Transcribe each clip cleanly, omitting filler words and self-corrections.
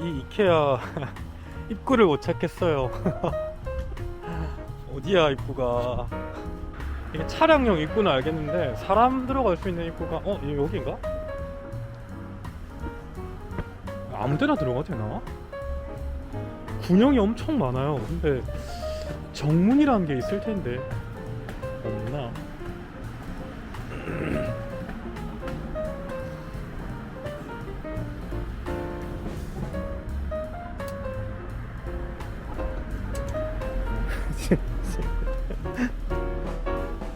이 이케아 입구를 못 찾겠어요. 어디야 입구가? 이게 차량용 입구는 알겠는데 사람 들어갈 수 있는 입구가 여기인가? 아무데나 들어가도 되나? 군형이 엄청 많아요. 근데 정문이라는 게 있을 텐데 없나?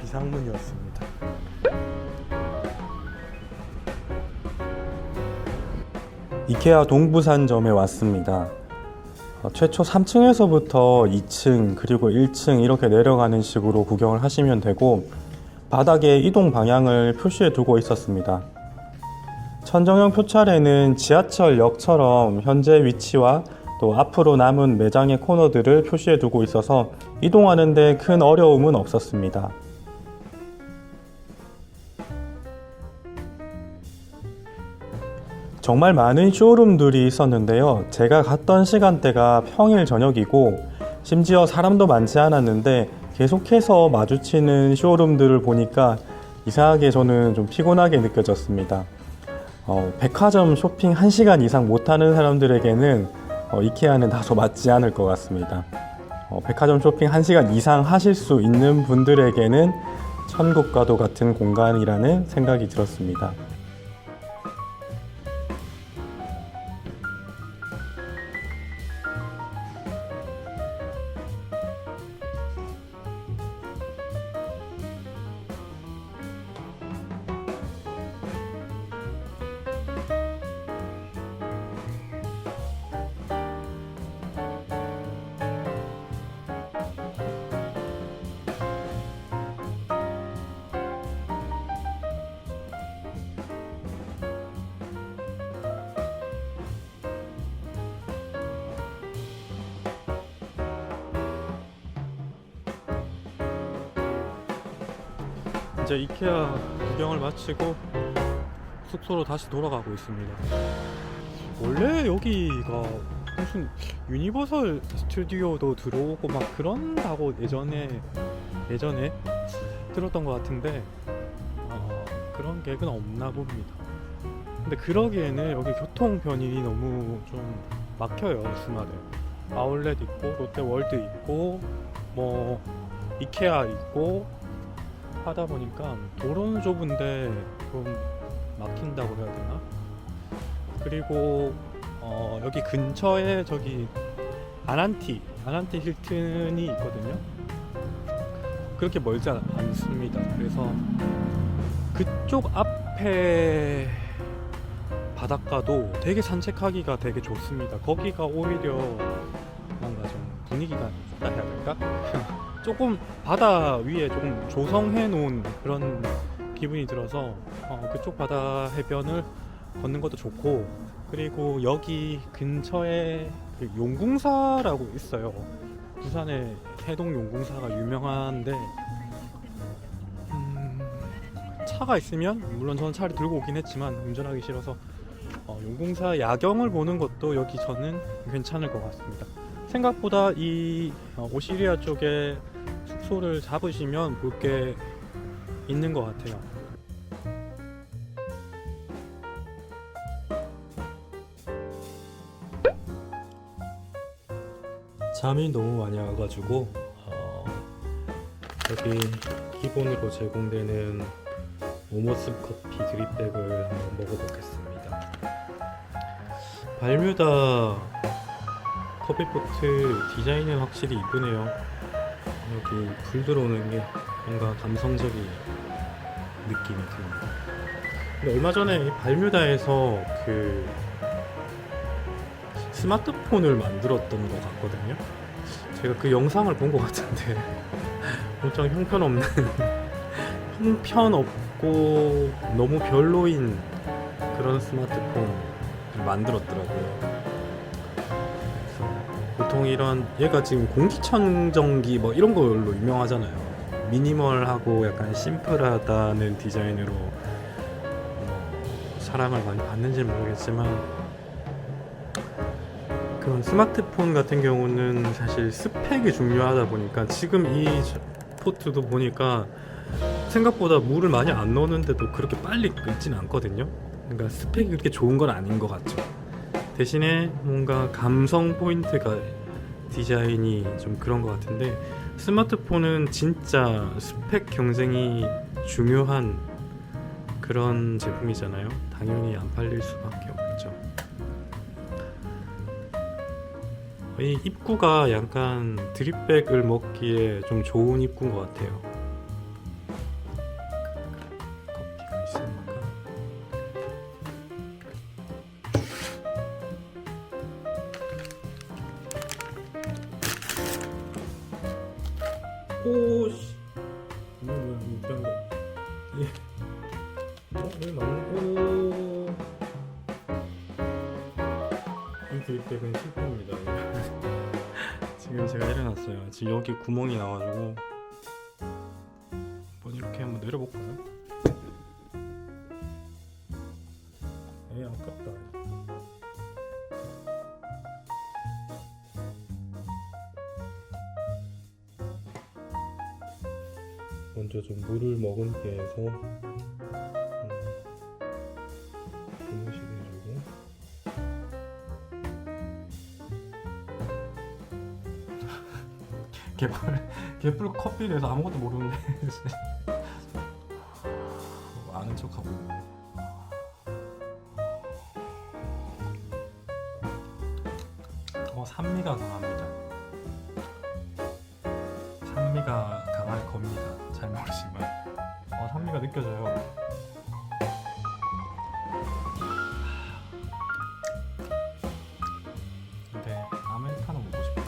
비상문이었습니다. 이케아 동부산점에 왔습니다. 최초 3층에서부터 2층 그리고 1층 이렇게 내려가는 식으로 구경을 하시면 되고, 바닥에 이동 방향을 표시해 두고 있었습니다. 천정형 표찰에는 지하철역처럼 현재 위치와 또 앞으로 남은 매장의 코너들을 표시해 두고 있어서 이동하는 데 큰 어려움은 없었습니다. 정말 많은 쇼룸들이 있었는데요. 제가 갔던 시간대가 평일 저녁이고 심지어 사람도 많지 않았는데 계속해서 마주치는 쇼룸들을 보니까 이상하게 저는 좀 피곤하게 느껴졌습니다. 백화점 쇼핑 1시간 이상 못하는 사람들에게는 이케아는 다소 맞지 않을 것 같습니다. 백화점 쇼핑 1시간 이상 하실 수 있는 분들에게는 천국과도 같은 공간이라는 생각이 들었습니다. 이제 이케아 구경을 마치고 숙소로 다시 돌아가고 있습니다. 원래 여기가 무슨 유니버설 스튜디오도 들어오고 막 그런다고 예전에 들었던 것 같은데 그런 계획은 없나 봅니다. 근데 그러기에는 여기 교통편이 너무 좀 막혀요. 주말에 아울렛 있고 롯데월드 있고 뭐 이케아 있고 하다 보니까 도로는 좁은데 좀 막힌다고 해야 되나? 그리고 여기 근처에 저기 아난티 힐튼이 있거든요. 그렇게 멀지 않습니다. 그래서 그쪽 앞에 바닷가도 되게 산책하기가 되게 좋습니다. 거기가 오히려 뭔가 좀 분위기가 있다 해야 될까? 조금 바다 위에 조금 조성해 놓은 그런 기분이 들어서 그쪽 바다 해변을 걷는 것도 좋고, 그리고 여기 근처에 그 용궁사라고 있어요. 부산에 해동 용궁사가 유명한데 차가 있으면, 물론 저는 차를 들고 오긴 했지만 운전하기 싫어서 용궁사 야경을 보는 것도 여기 저는 괜찮을 것 같습니다. 생각보다 이 오시리아 쪽에 숙소를 잡으시면 볼 게 있는 것 같아요. 잠이 너무 많이 와가지고 여기 기본으로 제공되는 오모스 커피 드립백을 한번 먹어보겠습니다. 발뮤다 커피포트 디자인은 확실히 이쁘네요. 여기 불 들어오는 게 뭔가 감성적인 느낌이 듭니다. 근데 얼마 전에 발뮤다에서 그 스마트폰을 만들었던 것 같거든요. 제가 그 영상을 본 것 같은데 엄청 형편없고 너무 별로인 그런 스마트폰을 만들었더라고요. 보통 이런, 얘가 지금 공기청정기 뭐 이런 걸로 유명하잖아요. 미니멀하고 약간 심플하다는 디자인으로 사랑을 많이 받는지는 모르겠지만 그 스마트폰 같은 경우는 사실 스펙이 중요하다 보니까 지금 이 포트도 보니까 생각보다 물을 많이 안 넣었는데도 그렇게 빨리 끓지는 않거든요. 그러니까 스펙이 그렇게 좋은 건 아닌 것 같죠. 대신에 뭔가 감성 포인트가 디자인이 좀 그런 것 같은데, 스마트폰은 진짜 스펙 경쟁이 중요한 그런 제품이잖아요. 당연히 안 팔릴 수밖에 없죠. 이 입구가 약간 드립백을 먹기에 좀 좋은 입구인 것 같아요. 커피가 있으니까. 오씨, 뭐야 이거 거? 예. 왜 나오는? 오. 이 드립백은 실패입니다. 지금 제가 일어났어요. 지금 여기 구멍이 나가지고 한번 이렇게 한번 내려볼까요? 에이 아깝다. 먼저 좀 물을 머금게 해서 주무시게 해주고, 개뿔 커피에서 아무것도 모르는데 아는 척하고 있네. 산미가 강합니다. 산미가 강할 겁니다. 잘 모르지만 산미가 느껴져요. 근데 아메리카노 먹고 싶다.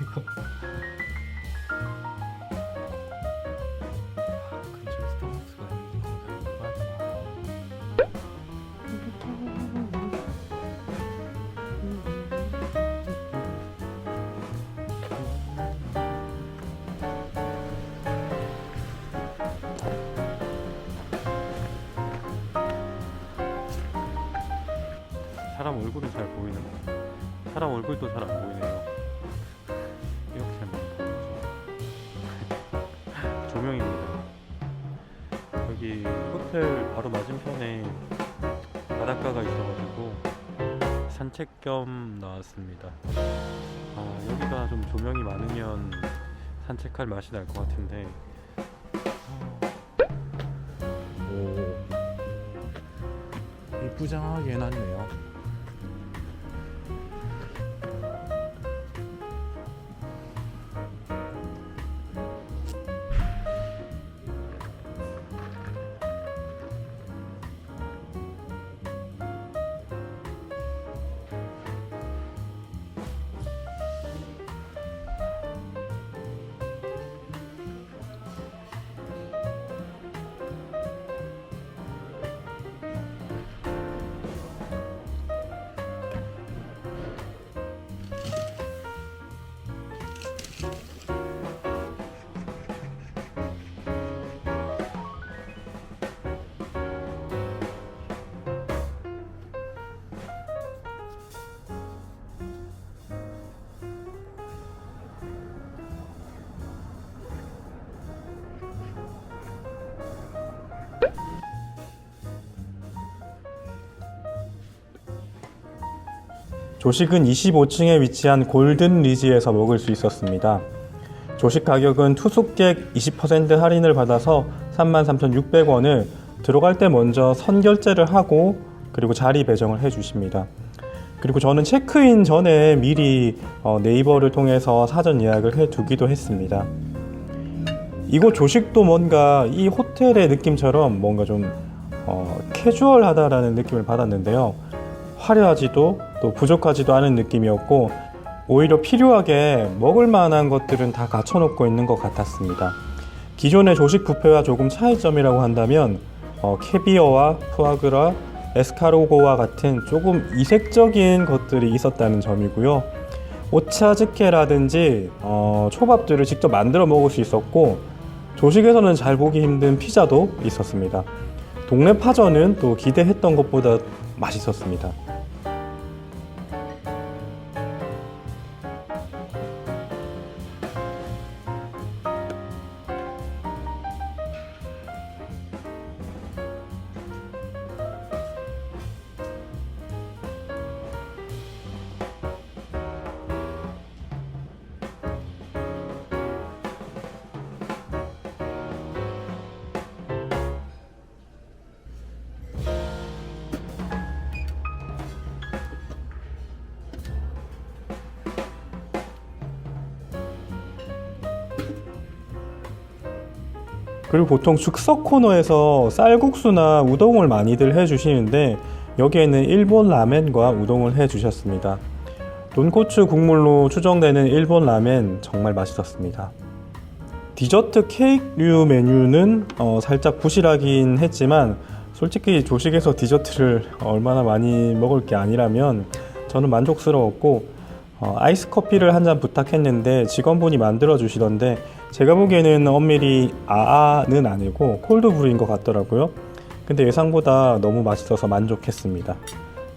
이거 근처에 스타벅스가 있는데 거기 가야 사람 얼굴은 잘 보이는 거. 사람 얼굴도 잘 안 보이네요. 이렇게 하면 조명입니다. 여기 호텔 바로 맞은편에 바닷가가 있어가지고 산책 겸 나왔습니다. 여기가 좀 조명이 많으면 산책할 맛이 날 것 같은데. 오, 이쁘장하게 해놨네요. 조식은 25층에 위치한 골든 리지에서 먹을 수 있었습니다. 조식 가격은 투숙객 20% 할인을 받아서 33,600원을 들어갈 때 먼저 선결제를 하고 그리고 자리 배정을 해주십니다. 그리고 저는 체크인 전에 미리 네이버를 통해서 사전 예약을 해두기도 했습니다. 이곳 조식도 뭔가 이 호텔의 느낌처럼 뭔가 좀 캐주얼하다라는 느낌을 받았는데요. 화려하지도 또 부족하지도 않은 느낌이었고, 오히려 필요하게 먹을 만한 것들은 다 갖춰놓고 있는 것 같았습니다. 기존의 조식 뷔페와 조금 차이점이라고 한다면 캐비어와 푸아그라, 에스카로고와 같은 조금 이색적인 것들이 있었다는 점이고요. 오차즈케라든지 초밥들을 직접 만들어 먹을 수 있었고, 조식에서는 잘 보기 힘든 피자도 있었습니다. 동네 파전은 또 기대했던 것보다 맛있었습니다. 그리고 보통 즉석 코너에서 쌀국수나 우동을 많이들 해주시는데 여기에는 일본 라멘과 우동을 해주셨습니다. 돈코츠 국물로 추정되는 일본 라멘 정말 맛있었습니다. 디저트 케이크류 메뉴는 살짝 부실하긴 했지만 솔직히 조식에서 디저트를 얼마나 많이 먹을 게 아니라면 저는 만족스러웠고 아이스 커피를 한 잔 부탁했는데 직원분이 만들어 주시던데 제가 보기에는 엄밀히 아아는 아니고 콜드브루인 것 같더라고요. 근데 예상보다 너무 맛있어서 만족했습니다.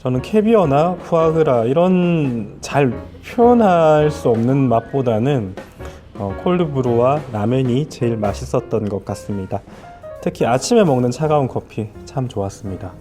저는 캐비어나 푸아그라 이런 잘 표현할 수 없는 맛보다는 콜드브루와 라멘이 제일 맛있었던 것 같습니다. 특히 아침에 먹는 차가운 커피 참 좋았습니다.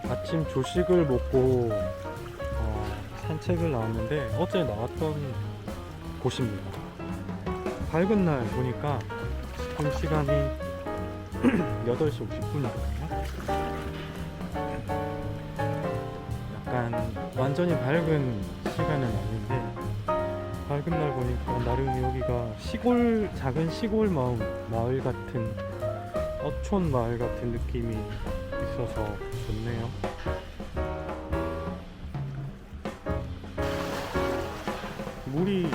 아침 조식을 먹고 산책을 나왔는데 어제 나왔던 곳입니다. 밝은 날 보니까 지금 시간이 8시 50분이거든요. 약간 완전히 밝은 시간은 아닌데 밝은 날 보니까 나름 여기가 작은 시골 마을 같은 어촌 마을 같은 느낌이 있어서 좋네요. 물이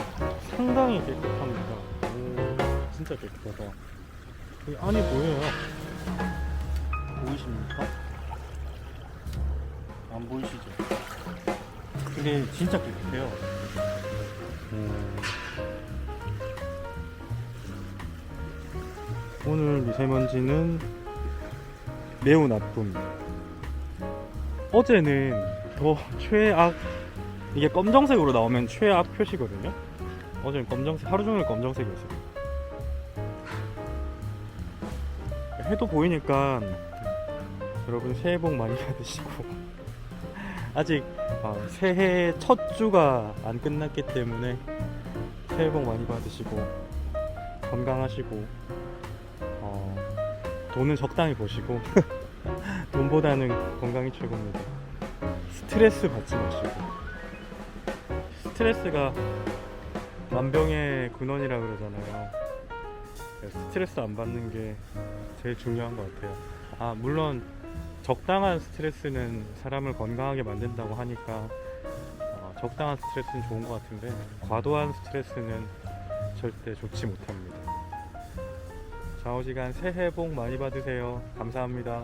상당히 깨끗합니다. 오, 진짜 깨끗하다. 여기 안이 보여요. 보이십니까? 안 보이시죠? 근데 진짜 깨끗해요. 오늘 미세먼지는 매우 나쁨. 어제는 더 최악, 이게 검정색으로 나오면 최악 표시거든요. 어제는 검정색, 하루 종일 검정색이었어요. 해도 보이니까 여러분 새해 복 많이 받으시고 아직 새해 첫 주가 안 끝났기 때문에 새해 복 많이 받으시고 건강하시고 돈은 적당히 버시고 돈보다는 건강이 최고입니다. 스트레스 받지 마시고. 스트레스가 만병의 근원이라 그러잖아요. 스트레스 안 받는 게 제일 중요한 것 같아요. 물론 적당한 스트레스는 사람을 건강하게 만든다고 하니까 적당한 스트레스는 좋은 것 같은데 과도한 스트레스는 절대 좋지 못합니다. 좌우지간 새해 복 많이 받으세요. 감사합니다.